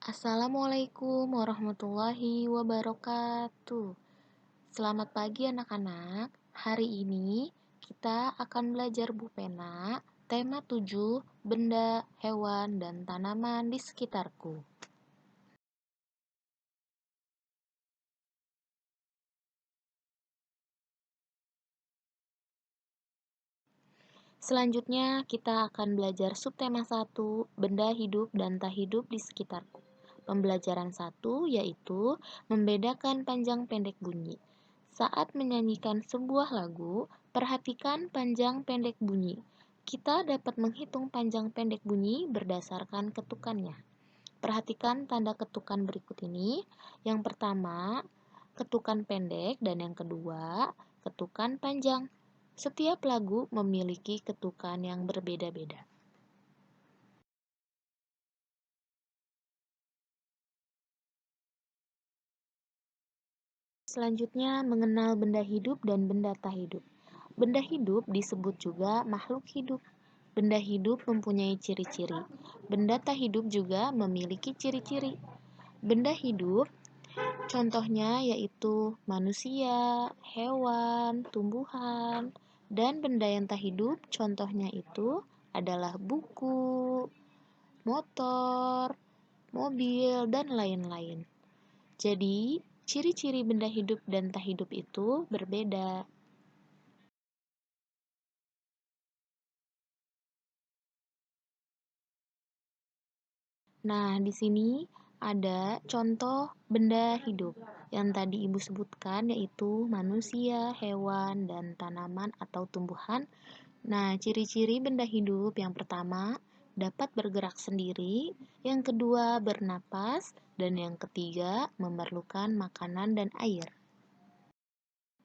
Assalamualaikum warahmatullahi wabarakatuh. Selamat pagi anak-anak. Hari ini kita akan belajar pena, tema 7, benda, hewan, dan tanaman di sekitarku. Selanjutnya kita akan belajar subtema 1, benda hidup dan tak hidup di sekitarku. Pembelajaran 1 yaitu membedakan panjang pendek bunyi. Saat menyanyikan sebuah lagu, perhatikan panjang pendek bunyi. Kita dapat menghitung panjang pendek bunyi berdasarkan ketukannya. Perhatikan tanda ketukan berikut ini. Yang pertama, ketukan pendek, dan yang kedua, ketukan panjang. Setiap lagu memiliki ketukan yang berbeda-beda. Selanjutnya, mengenal benda hidup dan benda tak hidup. Benda hidup disebut juga makhluk hidup. Benda hidup mempunyai ciri-ciri. Benda tak hidup juga memiliki ciri-ciri. Benda hidup contohnya yaitu manusia, hewan, tumbuhan, dan benda yang tak hidup contohnya itu adalah buku, motor, mobil, dan lain-lain. Jadi, ciri-ciri benda hidup dan tak hidup itu berbeda. Nah, di sini ada contoh benda hidup yang tadi Ibu sebutkan, yaitu manusia, hewan, dan tanaman atau tumbuhan. Nah, ciri-ciri benda hidup yang pertama dapat bergerak sendiri, yang kedua bernapas, dan yang ketiga memerlukan makanan dan air.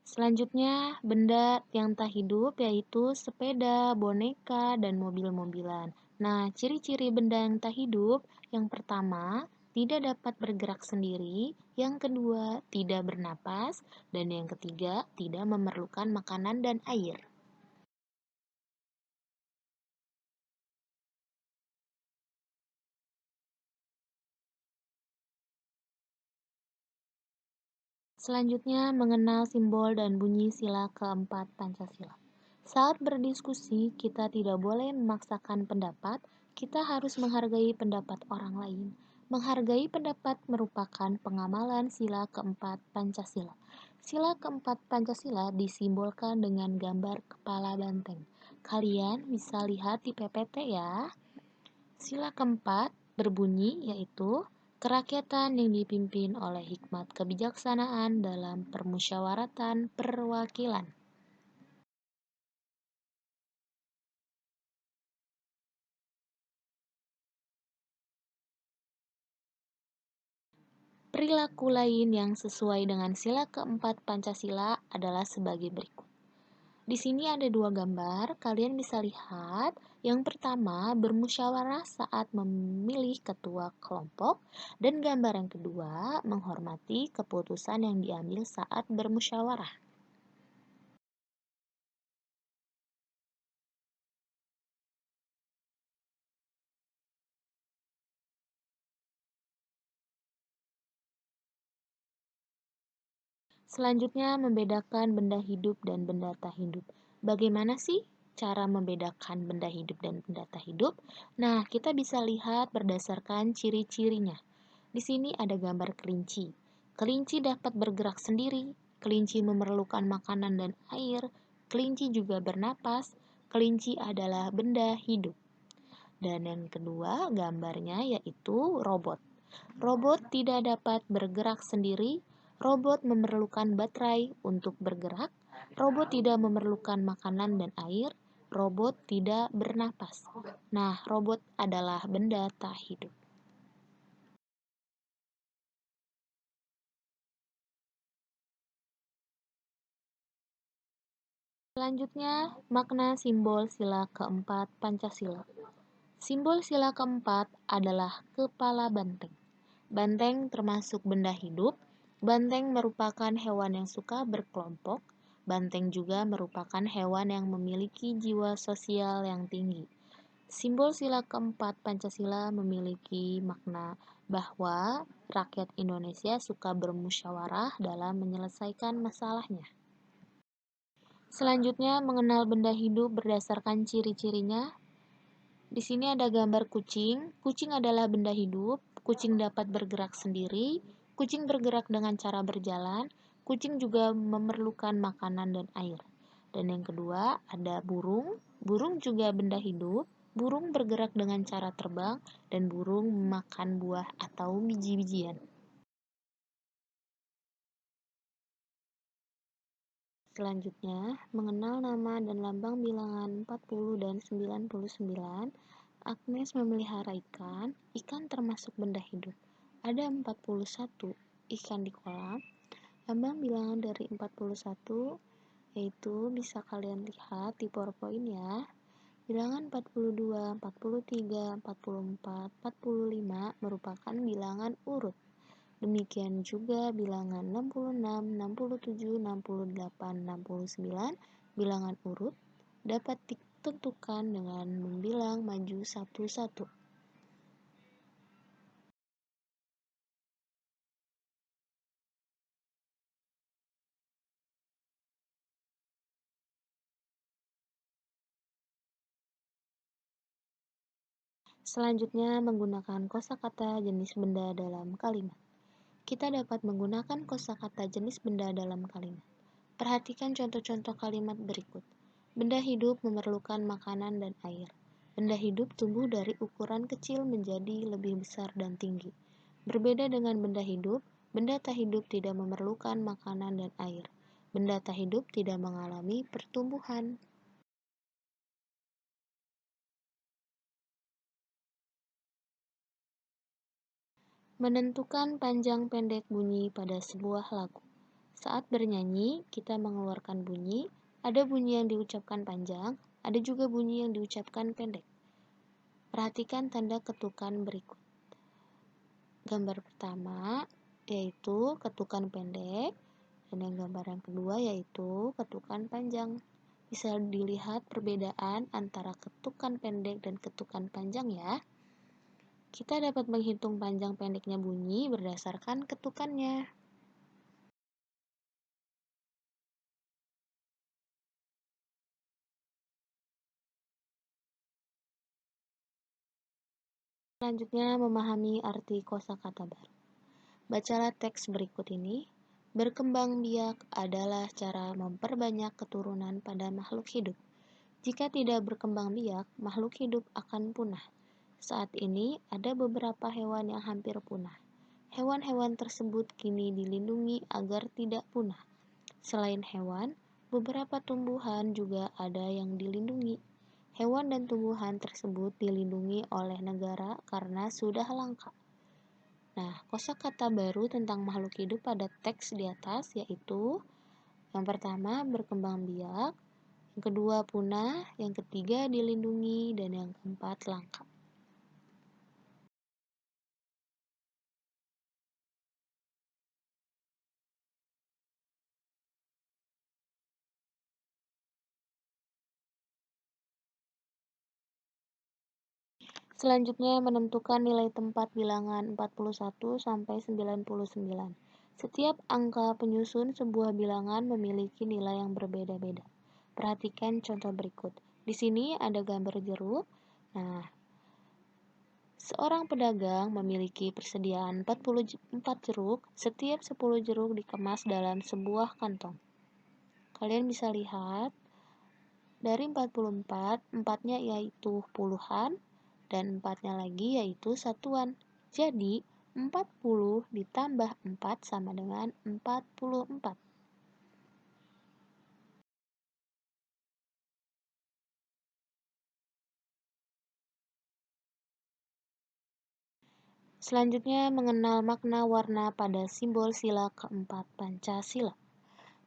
Selanjutnya, benda yang tak hidup yaitu sepeda, boneka, dan mobil-mobilan. Nah, ciri-ciri benda yang tak hidup yang pertama, tidak dapat bergerak sendiri, yang kedua, tidak bernapas, dan yang ketiga, tidak memerlukan makanan dan air. Selanjutnya, mengenal simbol dan bunyi sila keempat Pancasila. Saat berdiskusi, kita tidak boleh memaksakan pendapat, kita harus menghargai pendapat orang lain. Menghargai pendapat merupakan pengamalan sila keempat Pancasila. Sila keempat Pancasila disimbolkan dengan gambar kepala banteng. Kalian bisa lihat di PPT ya. Sila keempat berbunyi yaitu kerakyatan yang dipimpin oleh hikmat kebijaksanaan dalam permusyawaratan perwakilan. Perilaku lain yang sesuai dengan sila keempat Pancasila adalah sebagai berikut. Di sini ada dua gambar, kalian bisa lihat. Yang pertama, bermusyawarah saat memilih ketua kelompok, dan gambar yang kedua, menghormati keputusan yang diambil saat bermusyawarah. Selanjutnya, membedakan benda hidup dan benda tak hidup. Bagaimana sih cara membedakan benda hidup dan benda tak hidup? Nah, kita bisa lihat berdasarkan ciri-cirinya. Di sini ada gambar kelinci. Kelinci dapat bergerak sendiri, kelinci memerlukan makanan dan air, kelinci juga bernapas, kelinci adalah benda hidup. Dan yang kedua gambarnya yaitu robot. Robot tidak dapat bergerak sendiri, robot memerlukan baterai untuk bergerak, robot tidak memerlukan makanan dan air, robot tidak bernapas. Nah, robot adalah benda tak hidup. Selanjutnya, makna simbol sila keempat Pancasila. Simbol sila keempat adalah kepala banteng. Banteng termasuk benda hidup. Banteng merupakan hewan yang suka berkelompok. Banteng juga merupakan hewan yang memiliki jiwa sosial yang tinggi. Simbol sila keempat Pancasila memiliki makna bahwa rakyat Indonesia suka bermusyawarah dalam menyelesaikan masalahnya. Selanjutnya, mengenal benda hidup berdasarkan ciri-cirinya. Di sini ada gambar kucing. Kucing adalah benda hidup. Kucing dapat bergerak sendiri. Kucing bergerak dengan cara berjalan. Kucing juga memerlukan makanan dan air. Dan yang kedua, ada burung. Burung juga benda hidup. Burung bergerak dengan cara terbang dan burung memakan buah atau biji-bijian. Selanjutnya, mengenal nama dan lambang bilangan 40 dan 99. Agnes memelihara ikan. Ikan termasuk benda hidup. Ada 41 ikan di kolam. Lambang bilangan dari 41 yaitu bisa kalian lihat di PowerPoint ya. Bilangan 42, 43, 44, 45 merupakan bilangan urut. Demikian juga bilangan 66, 67, 68, 69 bilangan urut dapat ditentukan dengan membilang maju satu-satu. Selanjutnya, menggunakan kosakata jenis benda dalam kalimat. Kita dapat menggunakan kosakata jenis benda dalam kalimat. Perhatikan contoh-contoh kalimat berikut. Benda hidup memerlukan makanan dan air. Benda hidup tumbuh dari ukuran kecil menjadi lebih besar dan tinggi. Berbeda dengan benda tak hidup tidak memerlukan makanan dan air. Benda tak hidup tidak mengalami pertumbuhan. Menentukan panjang pendek bunyi pada sebuah lagu. Saat bernyanyi, kita mengeluarkan bunyi. Ada bunyi yang diucapkan panjang, ada juga bunyi yang diucapkan pendek. Perhatikan tanda ketukan berikut. Gambar pertama yaitu ketukan pendek, dan yang gambar yang kedua yaitu ketukan panjang. Bisa dilihat perbedaan antara ketukan pendek dan ketukan panjang ya. Kita dapat menghitung panjang pendeknya bunyi berdasarkan ketukannya. Selanjutnya, memahami arti kosakata baru. Bacalah teks berikut ini. Berkembang biak adalah cara memperbanyak keturunan pada makhluk hidup. Jika tidak berkembang biak, makhluk hidup akan punah. Saat ini ada beberapa hewan yang hampir punah. Hewan-hewan tersebut kini dilindungi agar tidak punah. Selain hewan, beberapa tumbuhan juga ada yang dilindungi. Hewan dan tumbuhan tersebut dilindungi oleh negara karena sudah langka. Nah, kosakata baru tentang makhluk hidup pada teks di atas yaitu yang pertama berkembang biak, yang kedua punah, yang ketiga dilindungi, dan yang keempat langka. Selanjutnya menentukan nilai tempat bilangan 41 sampai 99. Setiap angka penyusun sebuah bilangan memiliki nilai yang berbeda-beda. Perhatikan contoh berikut. Di sini ada gambar jeruk. Nah, seorang pedagang memiliki persediaan 44 jeruk. Setiap 10 jeruk dikemas dalam sebuah kantong. Kalian bisa lihat dari 44, empatnya yaitu puluhan, dan empatnya lagi yaitu satuan. Jadi, 40 ditambah 4 sama dengan 44. Selanjutnya, mengenal makna warna pada simbol sila keempat Pancasila.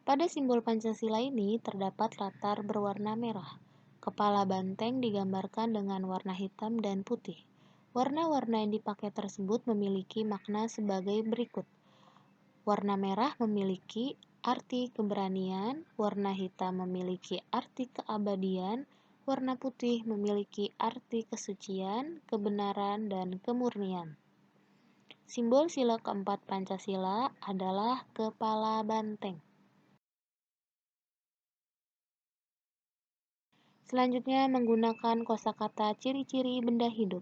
Pada simbol Pancasila ini terdapat latar berwarna merah. Kepala banteng digambarkan dengan warna hitam dan putih. Warna-warna yang dipakai tersebut memiliki makna sebagai berikut. Warna merah memiliki arti keberanian, warna hitam memiliki arti keabadian, Warna putih memiliki arti kesucian, kebenaran, dan kemurnian. Simbol sila keempat Pancasila adalah kepala banteng. Selanjutnya menggunakan kosakata ciri-ciri benda hidup.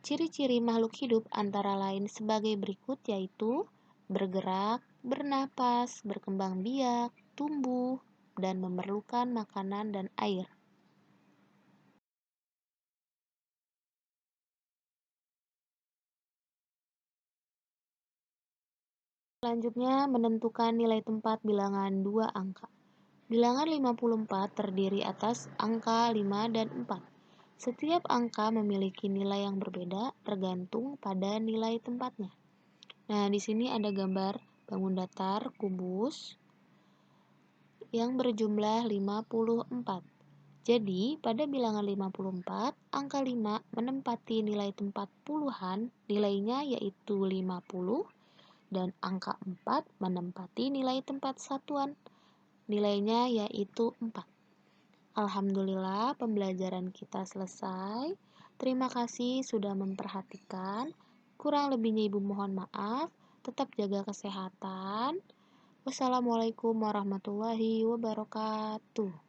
Ciri-ciri makhluk hidup antara lain sebagai berikut yaitu bergerak, bernapas, berkembang biak, tumbuh, dan memerlukan makanan dan air. Selanjutnya menentukan nilai tempat bilangan 2 angka. Bilangan 54 terdiri atas angka 5 dan 4. Setiap angka memiliki nilai yang berbeda tergantung pada nilai tempatnya. Nah, di sini ada gambar bangun datar kubus yang berjumlah 54. Jadi, pada bilangan 54, angka 5 menempati nilai tempat puluhan, nilainya yaitu 50, dan angka 4 menempati nilai tempat satuan, nilainya yaitu 4. Alhamdulillah, pembelajaran kita selesai. Terima kasih sudah memperhatikan. Kurang lebihnya Ibu mohon maaf. Tetap jaga kesehatan. Wassalamualaikum warahmatullahi wabarakatuh.